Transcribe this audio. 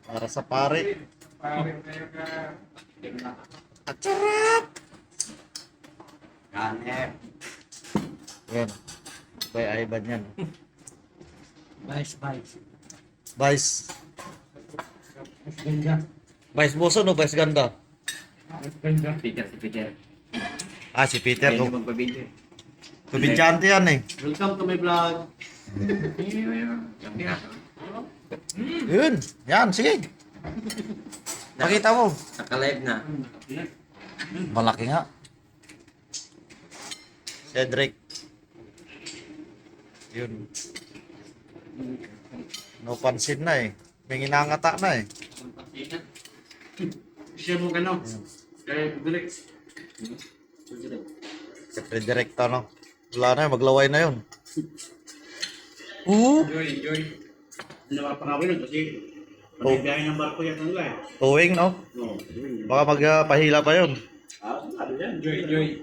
Para sa pare. Pare tayo ka. At sarap! Ganep. Yan. Bay Ivan yan. Vice. Vice. Ganda. Vice Boso no? Vice Ganda. Ganda. Peter. Ah, si Peter. Hindi No? magpabidyo. Kubidyante yan eh. Welcome to my vlog. Yun. Yan, sige. Pakita mo. Naka-live na. Malaki nga. Cedric. Yun. No pansin na eh. May nginangata na eh. Siya mo kano. Kaya direct. Siyempre direkta no. Wala na yun, maglaway na yun. Joy. Napapakawin kasi magbibiyahe ng barko yan nila eh. Tuwing no. No. Baka magpahila pa yun. Ano yan? Joy.